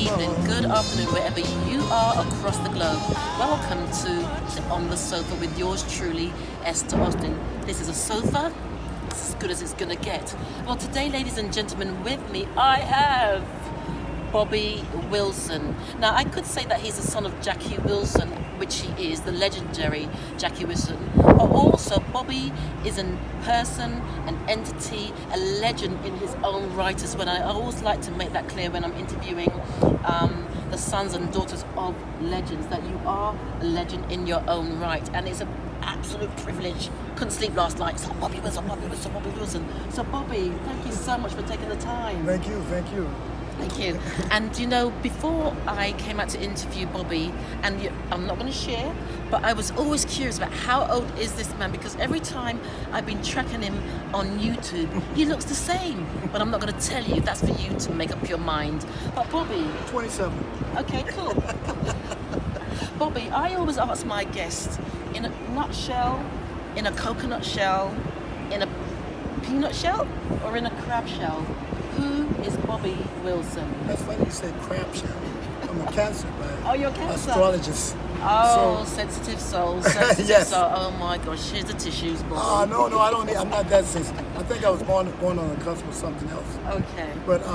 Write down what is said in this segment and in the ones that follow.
evening, good afternoon, wherever you are across the globe. Welcome to On the Sofa with yours truly, Esther Austin. This is a sofa, it's as good as it's gonna get. Well, today, ladies and gentlemen, with me I have Bobby Wilson. Now, I could say that he's the son of Jackie Wilson, which he is, the legendary Jackie Wilson. But also, Bobby is a person, an entity, a legend in his own right as well. And I always like to make that clear when I'm interviewing the sons and daughters of legends, that you are a legend in your own right. And it's an absolute privilege. Couldn't sleep last night. So Bobby Wilson, Bobby Wilson, Bobby Wilson. So Bobby, thank you so much for taking the time. Thank you, thank you. Thank you. And you know, before I came out to interview Bobby, and I'm not going to share, but I was always curious about how old is this man, because every time I've been tracking him on YouTube, he looks the same. But I'm not going to tell you. That's for you to make up your mind. But Bobby, 27. okay, cool. Bobby, I always ask my guests, in a nutshell, in a coconut shell, in a peanut shell, or in a crab shell, who is Bobby Wilson? That's funny you said crab shell. I'm a cancer, man. Oh, you're a cancer? Astrologist. Oh, so, sensitive soul, sensitive yes. soul. Oh my gosh, here's the tissues, boy. No, I don't need, I'm not that sensitive. I think I was born on the cusp of something else. Okay. But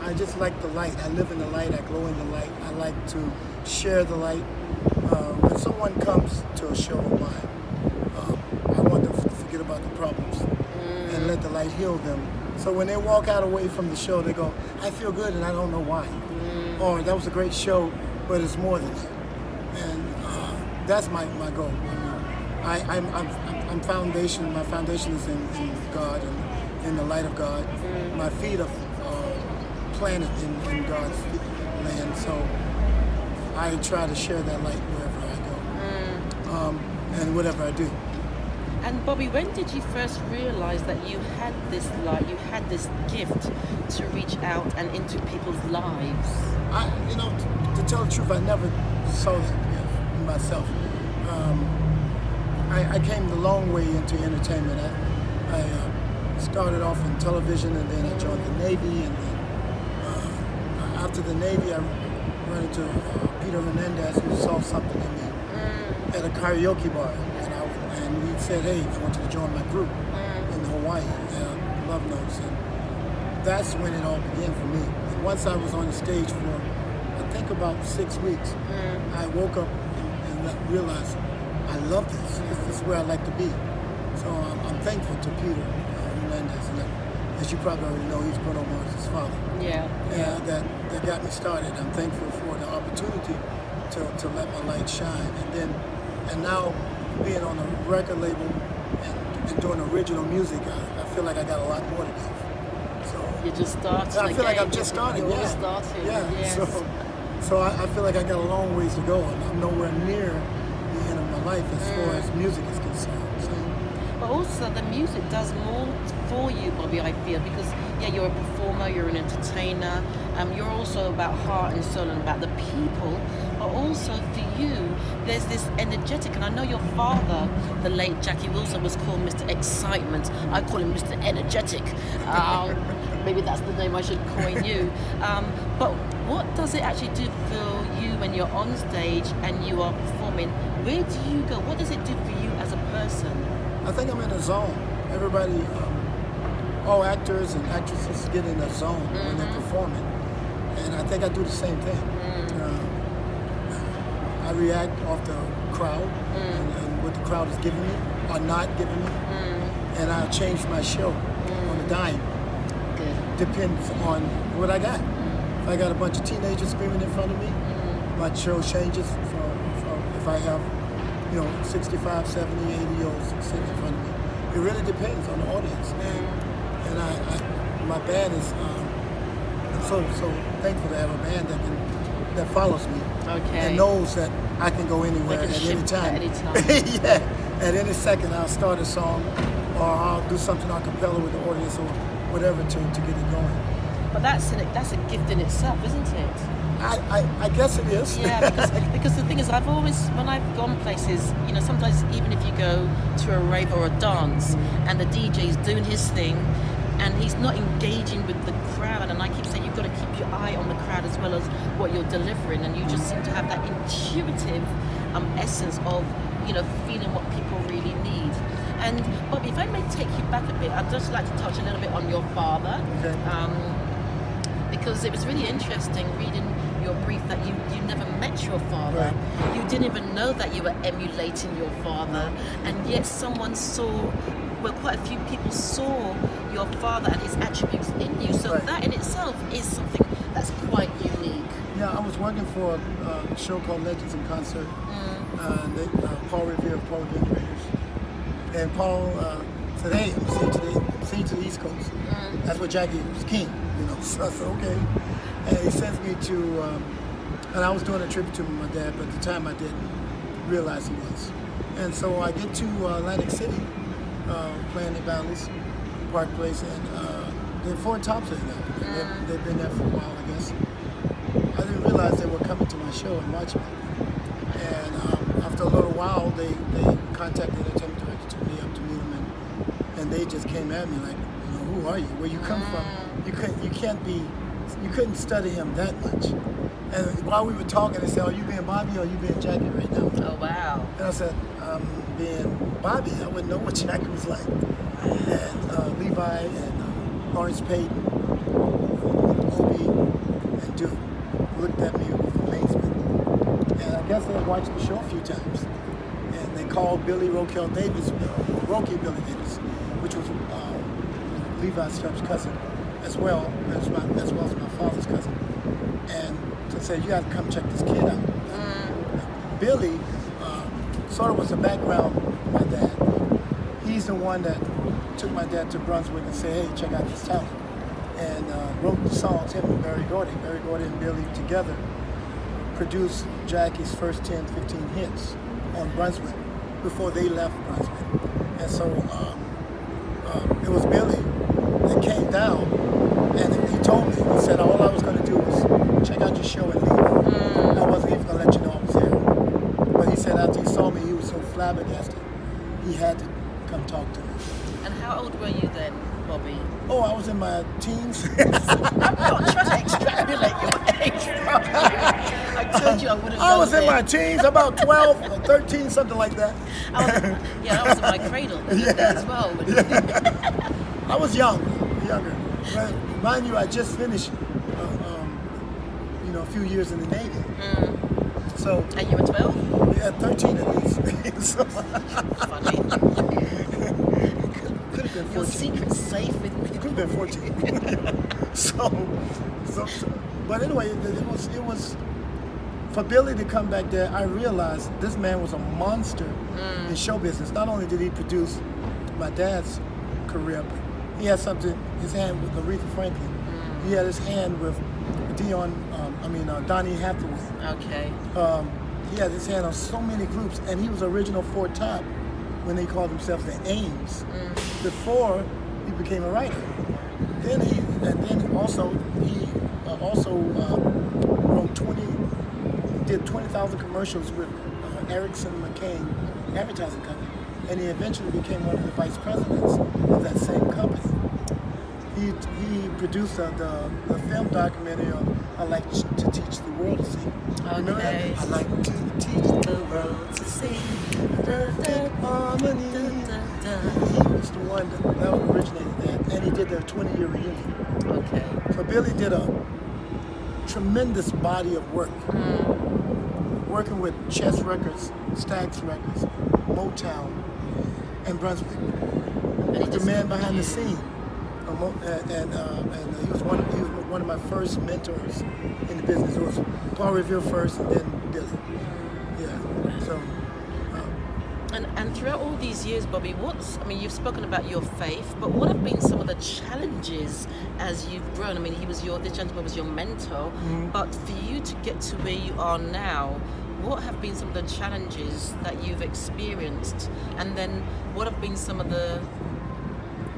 I just like the light. I live in the light, I glow in the light. I like to share the light. When someone comes to a show of mine, I want them to forget about the problems and let the light heal them. So when they walk out away from the show, they go, I feel good and I don't know why. Or that was a great show, but it's more than that. And that's my goal. I'm foundation. My foundation is in God and in the light of God. My feet are planted in God's land. So I try to share that light wherever I go, and whatever I do. And Bobby, when did you first realize that you had this light, you had this gift to reach out and into people's lives? To tell the truth, I never saw that gift in myself. I came the long way into entertainment. I started off in television, and then I joined the Navy, and then after the Navy, I ran into Peter Hernandez, who saw something in me at a karaoke bar, and he said, hey, I want you to join my group in Hawaii, Love Notes. And that's when it all began for me. And once I was on the stage for, I think about 6 weeks, I woke up and realized, I love this. This is where I like to be. So I'm thankful to Peter Hernandez. And as you probably already know, he's Bruno Mars' father. Yeah. That got me started. I'm thankful for the opportunity to let my light shine. And now being on a record label and doing original music, I feel like I got a lot more to give. So you just started. I feel like I'm just starting. You're Yeah. starting. Yeah. Yes. So I feel like I got a long ways to go, and I'm nowhere near the end of my life as far as music is concerned. So. But also, the music does more for you, Bobby, I feel, because you're a performer, you're an entertainer, you're also about heart and soul and about the people, but also for you, there's this energetic, and I know your father, the late Jackie Wilson, was called Mr. Excitement. I call him Mr. Energetic. Maybe that's the name I should coin you. But what does it actually do for you when you're on stage and you are performing? Where do you go? What does it do for you as a person? I think I'm in a zone. Everybody, all actors and actresses get in a zone when they're performing. And I think I do the same thing. I react off the crowd and what the crowd is giving me or not giving me. And I change my show on a dime. Good. Depends on what I got. If I got a bunch of teenagers screaming in front of me, my show changes for if I have 65, 70, 80-year-olds sitting in front of me. It really depends on the audience. And my band is, I'm so thankful to have a band that follows me. Okay. And knows that I can go anywhere at any time. At any time. Yeah, at any second I'll start a song or I'll do something a cappella with the audience or whatever to get it going. But that's a gift in itself, isn't it? I guess it is. Yeah, because the thing is, I've always, when I've gone places, sometimes even if you go to a rave or a dance and the DJ's doing his thing, and he's not engaging with the crowd. And I keep saying you've got to keep your eye on the crowd as well as what you're delivering, and you just seem to have that intuitive essence of, you know, feeling what people really need. And Bobby, if I may take you back a bit, I'd just like to touch a little bit on your father. Okay. Because it was really interesting reading your brief that you never met your father. Right. You didn't even know that you were emulating your father, and yet someone saw, well, quite a few people saw your father and his attributes in you. So Right. that in itself is something that's quite unique. Yeah, I was working for a show called Legends in Concert. Paul Revere of Paul Generators. And Paul said, hey, I'm sending you to the East Coast. That's where Jackie was king, you know. So I said, okay. And he sends me to, and I was doing a tribute to my dad, but at the time I didn't realize he was. And so I get to Atlantic City, playing at Bally's Park Place, and they're Four Tops right now. They've been there for a while, I guess. I didn't realize they were coming to my show and watching me. And after a little while, they contacted the entertainment director, took me up to meet him, and they just came at me like, you know, who are you? Where you come from? You couldn't study him that much. And while we were talking, they said, are you being Bobby or are you being Jackie right now? Oh, wow. And I said, I'm being Bobby. I wouldn't know what Jackie was like. And Levi and Lawrence Payton, Obi, and Duke looked at me with amazement. And I guess they had watched the show a few times. And they called Billy Roquel Davis, Rocky Billy Davis, which was Levi's step's cousin, as well as my father's cousin. And to say, you have to come check this kid out. Billy sort of was the background of my dad. He's the one that took my dad to Brunswick and said, hey, check out this talent. And wrote the songs, him and Barry Gordy. Barry Gordy and Billy together produced Jackie's first 10, 15 hits on Brunswick before they left Brunswick. And so it was Billy that came down, and he told me, he said, all I was going to do was check out your show and leave. I wasn't even going to let you know I was there. But he said after he saw me, he was so flabbergasted, he had to come talk to me. And how old were you then, Bobby? Oh, I was in my teens. I'm not trying to extrapolate your age from you. I told you I wouldn't. I was in my teens, about 12 or 13, something like that. I was in my cradle as well. I was younger. But mind you, I just finished, a few years in the Navy. So. And you were 12? Yeah, 13 at least. So, funny. Could have been 14. Your secret's safe with me. It could have been 14. so, but anyway, it was for Billy to come back there. I realized this man was a monster in show business. Not only did he produce my dad's career, but he had his hand with Aretha Franklin. He had his hand with Donny Hathaway. Okay. He had his hand on so many groups, and he was original Four Top when they called themselves the Ames. Before he became a writer. Then he also did 20,000 commercials with Erickson McCain Advertising Company, and he eventually became one of the vice presidents of that same company. He produced the film documentary on I Like to Teach the World to Sing. Okay. Remember that? I like to teach the world to sing. Perfect harmony. He was the one that originated that, and he did their 20-year reunion. Okay. So Billy did a tremendous body of work, working with Chess Records, Stax Records, Motown, and Brunswick. And the man behind the scene. And he was one of my first mentors in the business. It was Paul Revere first, and then Billy. Yeah. So. And throughout all these years, Bobby, you've spoken about your faith, but what have been some of the challenges as you've grown? I mean, this gentleman was your mentor, but for you to get to where you are now, what have been some of the challenges that you've experienced? And then what have been some of the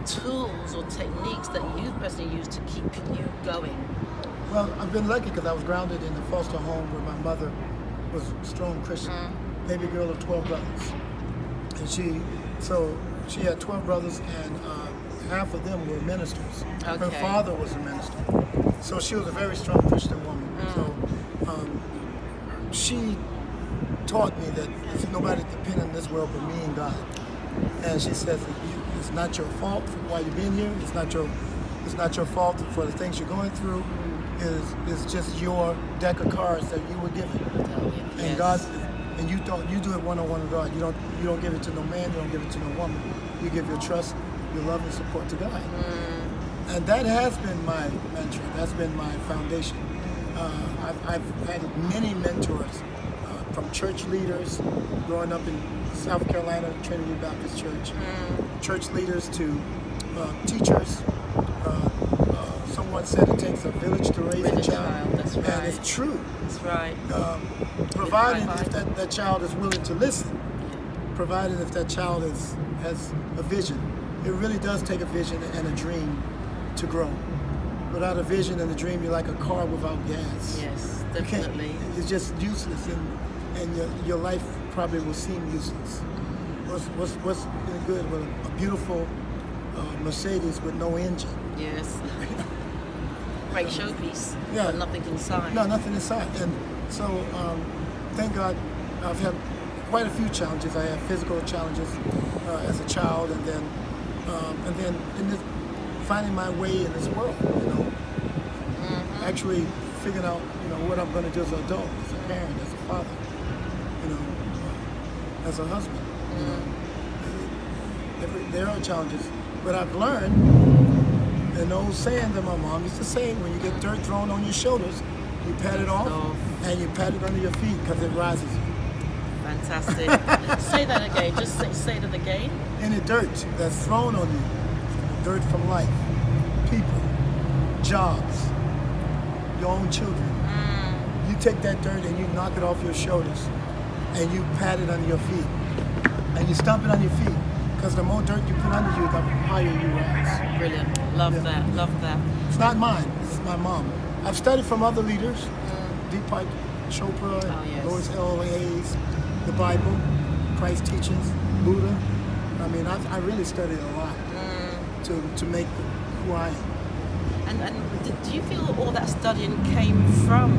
tools or techniques that you've personally used to keep you going? Well, I've been lucky because I was grounded in the foster home where my mother was a strong Christian, baby girl of 12 brothers. And she had 12 brothers, and half of them were ministers. Okay. Her father was a minister. So she was a very strong Christian woman. So she taught me that there's nobody dependent in this world but me and God. And she says that it's not your fault for why you've been here. It's not your fault for the things you're going through. It's just your deck of cards that you were given. And God, and you do it one-on-one with God. You don't give it to no man. You don't give it to no woman. You give your trust, your love, and support to God. And that has been my mentor. That's been my foundation. I've had many mentors, from church leaders, growing up in South Carolina, Trinity Baptist Church, church leaders to teachers. Someone said it takes a village to raise a child. That's right. And it's true. That's right. Provided if that child is willing to listen, provided if that child has a vision. It really does take a vision and a dream to grow. Without a vision and a dream, you're like a car without gas. Yes, definitely. It's just useless, and your life probably will seem useless. What's good with a beautiful Mercedes with no engine? Yes. Great showpiece, Yeah. but nothing inside. No, nothing inside. And so, thank God, I've had quite a few challenges. I had physical challenges as a child, and then in this, finding my way in this world. Actually figuring out what I'm going to do as an adult, as a parent, as a father, as a husband. There are challenges, but I've learned an old saying that my mom used to say: when you get dirt thrown on your shoulders, you pat it off and you pat it under your feet because it rises you. Fantastic. Say that again. Just say that again. Any dirt that's thrown on you, dirt from life, people, jobs, your own children, you take that dirt and you knock it off your shoulders and you pat it under your feet and you stomp it on your feet, because the more dirt you put under you, the higher you rise. Brilliant. Love that. Love that. It's not mine. It's my mom. I've studied from other leaders, Deepak Chopra, Lois L. Hayes, the Bible, Christ's teachings, Buddha. I mean, I really studied a lot to make who I am. And do you feel all that studying came from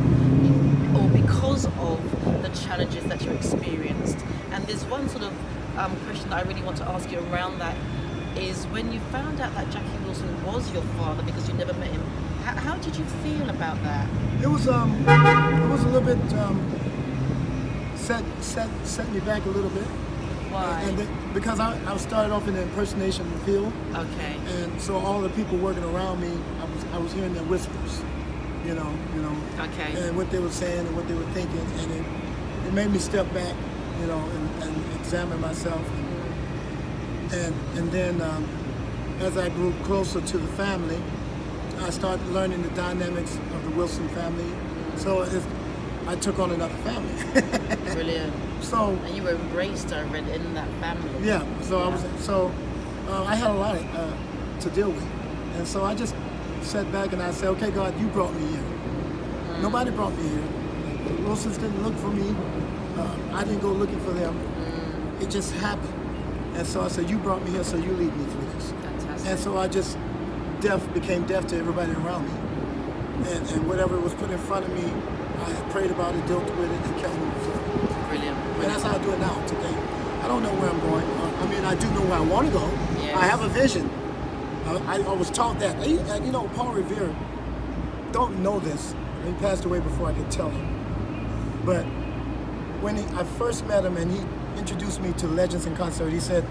or because of the challenges that you experienced? And there's one sort of question that I really want to ask you around that is, when you found out that Jackie Wilson was your father because you never met him, how did you feel about that? It was a little bit set me back a little bit. Why? Because I started off in the impersonation field. Okay. And so all the people working around me, I was hearing their whispers, Okay. and what they were saying and what they were thinking, and it made me step back, and examine myself, and then as I grew closer to the family, I started learning the dynamics of the Wilson family. So I took on another family. Brilliant. So, and you were embraced already in that family. Yeah. So I had a lot to deal with, and so I just sat back and I said, "Okay, God, you brought me here. Nobody brought me here. The Wilsons didn't look for me. I didn't go looking for them. It just happened." And so I said, "You brought me here, so you lead me through this." Fantastic. And so I just became deaf to everybody around me, and whatever was put in front of me, I prayed about it, dealt with it, and kept moving forward. Brilliant. And that's how I do it now, today. I don't know where I'm going. I mean, I do know where I want to go. Yes. I have a vision. I was taught that. Paul Revere, don't know this. He passed away before I could tell him. But when I first met him and he introduced me to Legends in Concert, he said,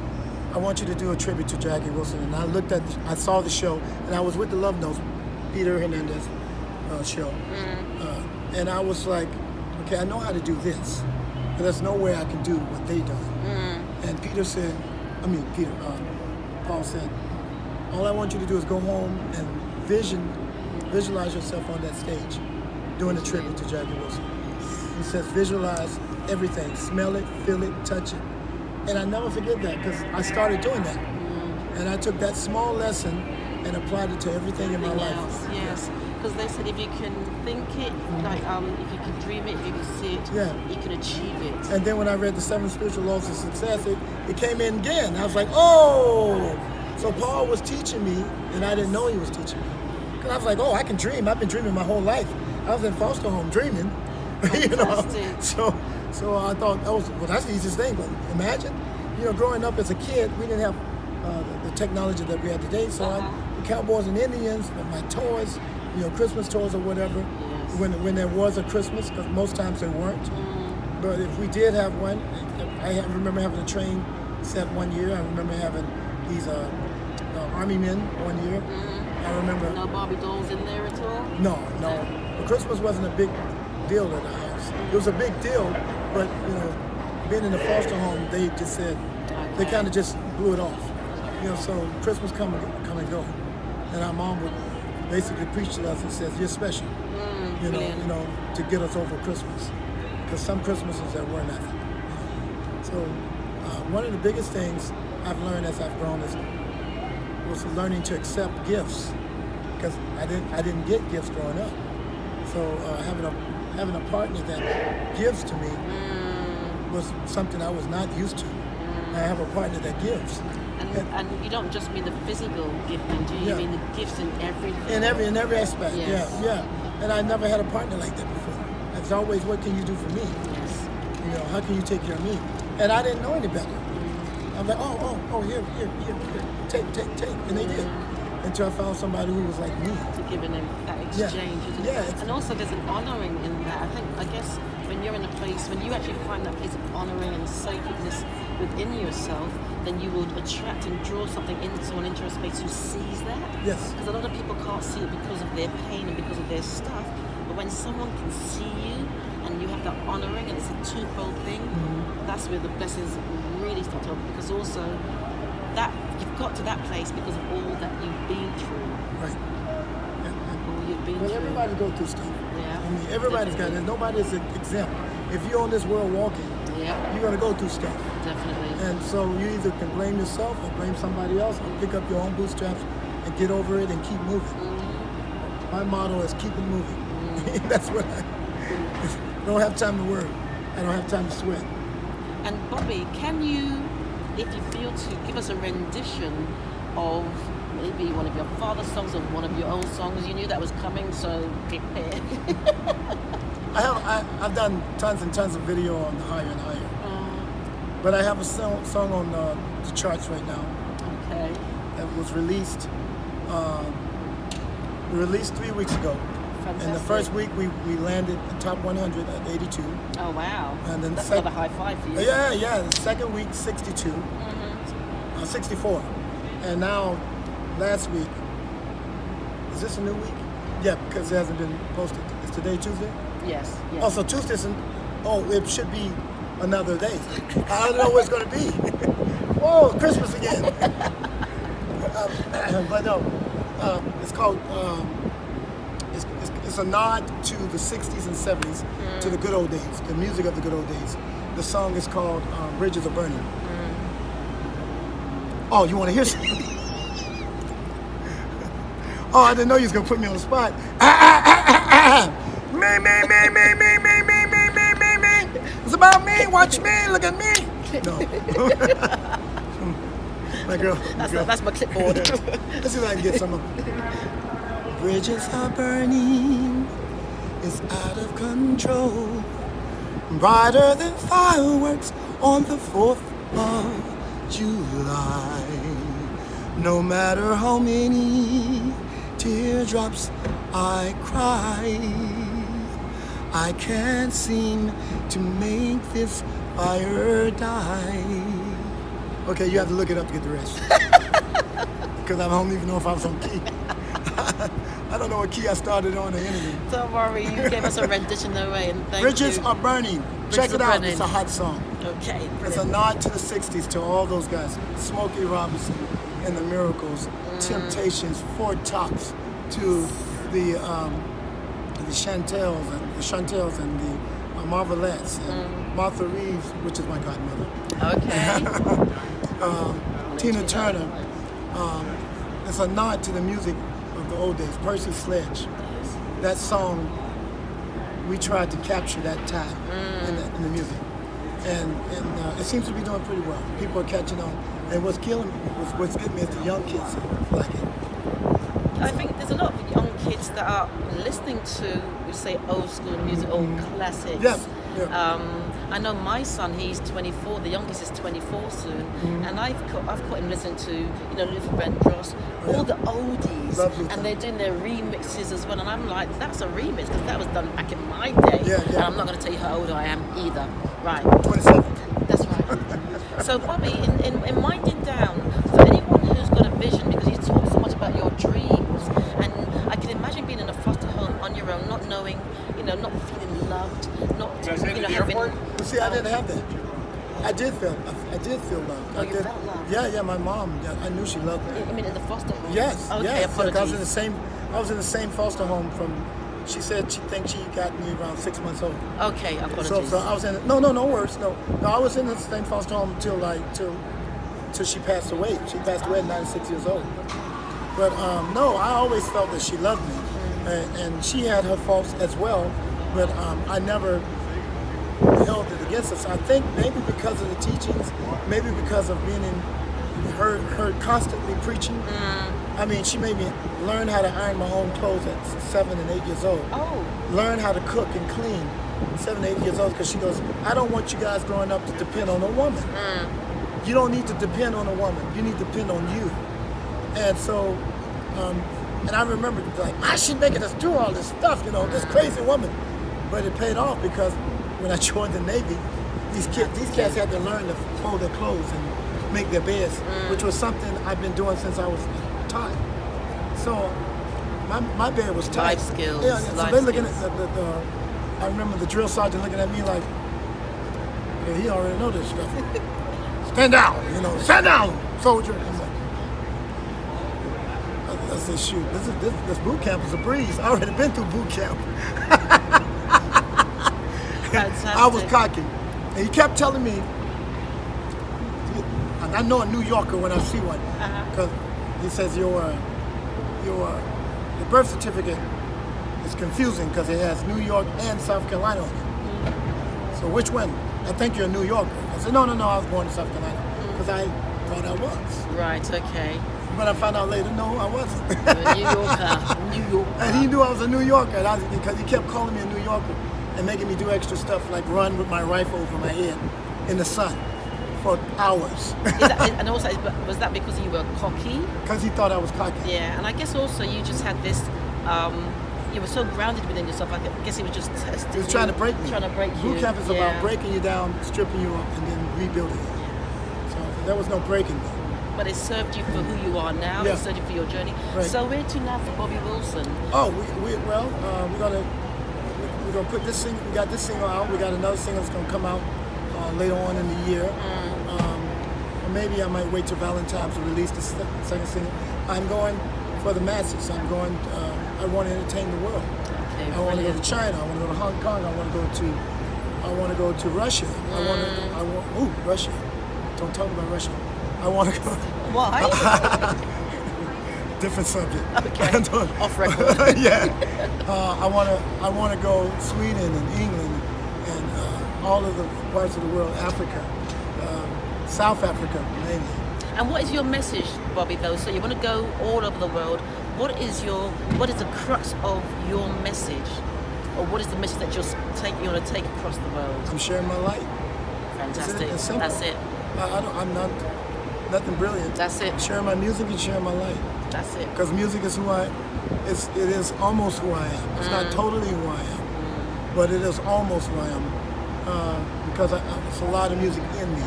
"I want you to do a tribute to Jackie Wilson." And I saw the show, and I was with the Love Notes, Peter Hernandez show. And I was like, okay, I know how to do this, but there's no way I can do what they done. And Paul said, all I want you to do is go home and visualize yourself on that stage doing a tribute to Jackie Wilson. He says, visualize everything, smell it, feel it, touch it. And I never forget that, because I started doing that. And I took that small lesson and applied it to everything in my life. Yes. Because they said if you can think it, if you can dream it, if you can see it, you can achieve it. And then when I read the 7 Spiritual Laws of Success, it came in again. I was like, oh! So Paul was teaching me, and I didn't know he was teaching me. Because I was like, oh, I can dream. I've been dreaming my whole life. I was in foster home dreaming. You know, so I thought that's the easiest thing. But imagine, growing up as a kid, we didn't have the technology that we have today. So the Cowboys and Indians, my toys, Christmas toys or whatever, when there was a Christmas, because most times there weren't. But if we did have one, I remember having a train set one year. I remember having these army men one year. I remember. No Barbie dolls in there at all? No. But Christmas wasn't a big deal at our house. It was a big deal, but being in the foster home, they just said they kind of just blew it off. So Christmas come and go, and our mom would basically preach to us and says, "You're special," to get us over Christmas, because some Christmases there were nothing. So one of the biggest things I've learned as I've grown was learning to accept gifts, because I didn't get gifts growing up. So having a partner that gives to me was something I was not used to. I have a partner that gives. And you don't just mean the physical gifting, do you? You mean the gifts in everything? In every aspect, yeah. And I never had a partner like that before. It's always, what can you do for me? Yes. How can you take care of me? And I didn't know any better. I'm like, oh, here, take. And they did. Until I found somebody who was like me. To give them that exchange. Yeah. And also there's an honouring in that. I guess when you're in a place, when you actually find that place of honouring and sacredness within yourself, then you would attract and draw something into a space who sees that. Yes. Because a lot of people can't see it because of their pain and because of their stuff. But when someone can see you and you have that honouring, and it's a twofold thing, that's where the blessings really start to open. Because also that you've got to that place because of all that you've been through. Right. All you've been through. Everybody go through stuff. Yeah. I mean, everybody's got it. Nobody's exempt. If you're on this world walking, you're gonna go through stuff. Definitely. And so you either can blame yourself or blame somebody else, or pick up your own bootstraps and get over it and keep moving. My motto is keep it moving. That's what I don't have time to worry. I don't have time to sweat. And Bobby, can you, if you feel to, give us a rendition of maybe one of your father's songs or one of your own songs? You knew that was coming, so prepare. I've done tons and tons of video on Higher and Higher. But I have a song on the charts right now. Okay. That was released. We released 3 weeks ago. Fantastic. And the first week we landed the top 100 at 82. Oh wow! And then that's another high five for you. Yeah. The second week 62, 64, and now last week. Is this a new week? Yeah, because it hasn't been posted. Is today Tuesday? Yes. Oh, so Tuesday isn't. Oh, it should be another day. I don't know what it's going to be. Oh, Christmas again. But no, it's called. It's a nod to the 60s and 70s, to the good old days, the music of the good old days. The song is called Bridges Are Burning. Oh, you want to hear something? Oh, I didn't know you was going to put me on the spot. Me. It's about me. Watch me. Look at me. No. My girl. That's my clipboard. Let's see if I can get some of it. Bridges are burning, it's out of control. Brighter than fireworks on the 4th of July. No matter how many teardrops I cry, I can't seem to make this fire die. Okay, you have to look it up to get the rest. Because I don't even know if I was on key. I don't know what key I started on the interview. Don't worry, you gave us a rendition away, and thank Bridges you. Are burning. Check it out. It's a hot song. Okay. Brilliant. It's a nod to the 60s, to all those guys. Smokey Robinson and the Miracles, Temptations, Ford Tops, to the Chantels and the Marvelettes, and Martha Reeves, which is my godmother. Okay. Tina Turner. It's a nod to the music of the old days. Percy Sledge. That song, we tried to capture that time in the music. and it seems to be doing pretty well. People are catching on, and what's getting me is the young kids like it. I think there's a lot of young kids that are listening to, we say, old school music, old classics. Yes. Yeah. I know my son, he's 24, the youngest is 24 soon, and I've caught him listening to, Luther Vandross, all the oldies, and they're doing their remixes as well, and I'm like, that's a remix, because that was done back in my day, and I'm not going to tell you how old I am either. Right. 27. That's right. So Bobby, in winding down, for anyone who's got a vision, because you talk so much about your dreams, and I can imagine being in a foster home on your own, not knowing, not feeling loved, not having. Well, see, I didn't have that. I did feel loved. Oh, you felt loved? Yeah. My mom, I knew she loved me. You mean in the foster home? Yes. Okay, yes. apologies. I was in the same foster home from. She said she thinks she got me around 6 months old. Okay, apologies. So I was in. No worries. No. I was in the same foster home till she passed away. She passed away at 96 years old. But no, I always felt that she loved me, and she had her faults as well. But I never held it against us. I think maybe because of the teachings, maybe because of being in her constantly preaching. I mean, she made me learn how to iron my own clothes at 7 and 8 years old. Oh. Learn how to cook and clean at 7 and 8 years old, because she goes, I don't want you guys growing up to depend on a woman. You don't need to depend on a woman. You need to depend on you. And so, and I remember like, I should making us do all this stuff, this crazy woman. But it paid off, because when I joined the Navy, these cats had to learn to fold their clothes and make their beds, which was something I've been doing since I was tight. So my bed was tight. Life skills. Yeah, so they're looking at I remember the drill sergeant looking at me like, yeah, he already know this stuff. Stand down, stand down, soldier. I said, shoot, this boot camp is a breeze. I already been through boot camp. Fantastic. I was cocky. And he kept telling me, and I know a New Yorker when I see one, because he says your birth certificate is confusing because it has New York and South Carolina on it. So which one? I think you're a New Yorker. I said, no, I was born in South Carolina, because I thought I was. Right, okay. But I found out later, no, I wasn't. New Yorker. New York. And he knew I was a New Yorker, because he kept calling me a New Yorker and making me do extra stuff like run with my rifle over my head in the sun for hours. And also, was that because you were cocky? Because he thought I was cocky. Yeah, and I guess also you just had this, you were so grounded within yourself, I guess he was just testing. He was trying to break me. Trying to break you. Boot camp is about breaking you down, stripping you up, and then rebuilding you. So there was no breaking me. But it served you for who you are now. It served you for your journey. Right. So where to now for Bobby Wilson? Oh, we're gonna put this single. We got this single out. We got another single that's gonna come out later on in the year. Or maybe I might wait till Valentine's to release the second single. I'm going for the masses. I want to entertain the world. Okay, I want to go to China. I want to go to Hong Kong. I want to go to Russia. Russia. Don't talk about Russia. I want to go. Why? Different subject. Okay. Off record. Yeah. I want to go Sweden and England and all of the parts of the world, Africa, South Africa mainly. And what is your message, Bobby? Though, so you want to go all over the world. What is the crux of your message, or what is the message that you want to take across the world? I'm sharing my light. Fantastic. That's it. I'm not nothing brilliant. That's it. Sharing my music and sharing my light. That's it. Because music is it is almost who I am. It's not totally who I am, but it is almost who I am. Because it's a lot of music in me.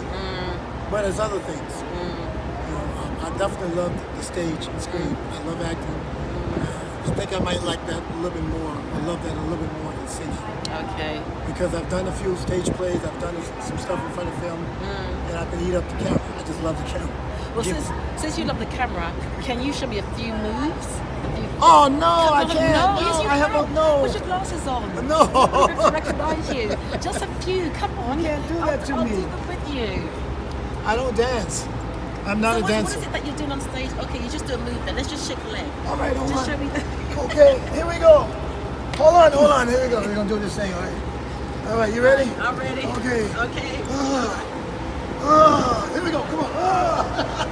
But there's other things. I definitely love the stage and screen. I love acting. I think I might like that a little bit more. I love that a little bit more than singing. Okay. Because I've done a few stage plays, I've done some stuff in front of film, and I can eat up the camera. I just love the camera. Well, since you love the camera, can you show me a few moves? Oh no, I can't. No, no, yes, you I can. have no. Put your glasses on. No. To recognize you. Just a few. Come on. You can't do that to I'll me. do them with you. I don't dance. I'm not a dancer. What is it that you're doing on stage? Okay, you just do a move then. Let's just shake a leg. All right, hold Just on. show me that. Okay, here we go. Hold on. Here we go. We're gonna do this thing, all right? All right, you ready? I'm ready. Okay. Okay. Here we go. Come on.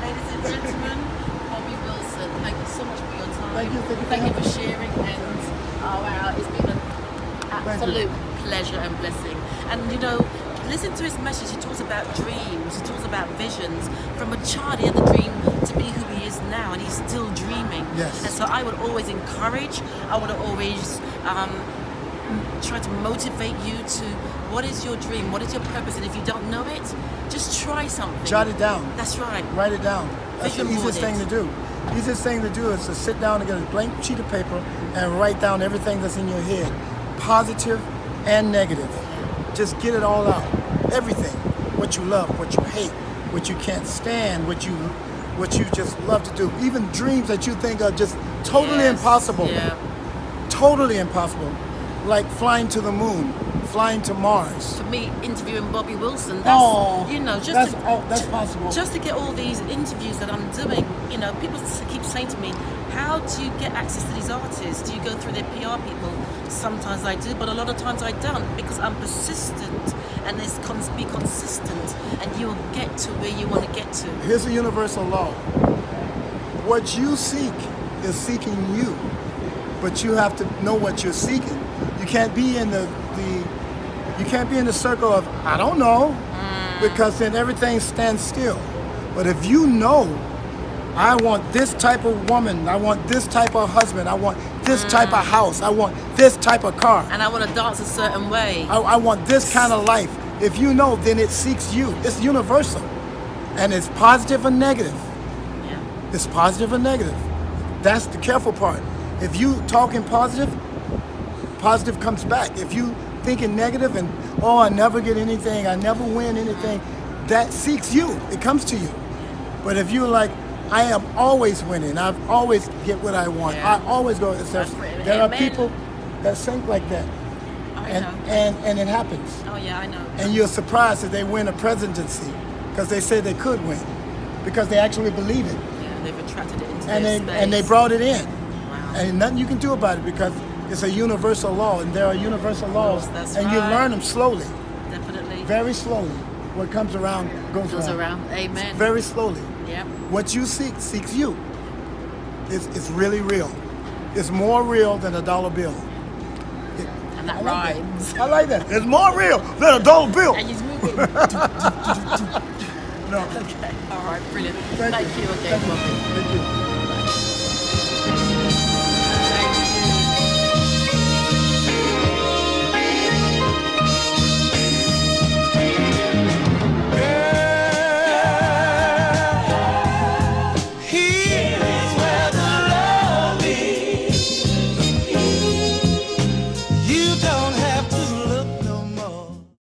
Ladies and gentlemen, Bobby Wilson, thank you so much for your time. Thank you. Thank you for sharing, and oh wow, it's been an absolute pleasure and blessing. And you know, listen to his message. He talks about dreams. He talks about visions. From a child, he had the dream to be who he is now, and he's still dreaming. Yes. And so I would always encourage. I would always try to motivate you to what is your dream, what is your purpose, and if you don't know it, just try something. Jot it down. That's right. Write it down. That's the Vision easiest board thing it. to do. Easiest thing to do is to sit down and get a blank sheet of paper and write down everything that's in your head, positive and negative. Just get it all out. Everything. What you love, what you hate, what you can't stand, what you just love to do. Even dreams that you think are just totally impossible. Yeah. Totally impossible. Like flying to the moon, flying to Mars. For me, interviewing Bobby Wilson, that's, you know, just that's possible. Just to get all these interviews that I'm doing, you know, people keep saying to me, how do you get access to these artists? Do you go through their PR people? Sometimes I do, but a lot of times I don't, because I'm persistent, and it's be consistent, and you will get to where you want to get to. Here's a universal law. What you seek is seeking you, but you have to know what you're seeking. You can't be in the circle of I don't know, because then everything stands still. But if you know, I want this type of woman, I want this type of husband, I want this type of house, I want this type of car, And I want to dance a certain way. I want this kind of life. If you know, then it seeks you. It's universal, and it's positive and negative. Yeah. It's positive and negative. That's the careful part. If you talking positive, positive comes back. If you thinking negative and oh, I never get anything, I never win anything, that seeks you. It comes to you. But if you're like, I am always winning, I always get what I want, Yeah. I always go. There are people that think like that, and it happens. Oh yeah, I know. And you're surprised that they win a presidency because they say they could win, because they actually believe it. Yeah, they've attracted it into And their they space. brought it in. Wow. And nothing you can do about it, because it's a universal law, and there are universal laws, That's and you right. learn them slowly, Definitely. very slowly. What comes around goes Goes around. around. Amen. Very slowly. Yep. What you seek seeks you. It's really real. It's more real than a dollar bill. And that I like rhymes. that. I like that. It's more real than a dollar bill. And he's moving. No. Okay. All right. Brilliant. Thank Thank you. you again, Bobby. Thank you.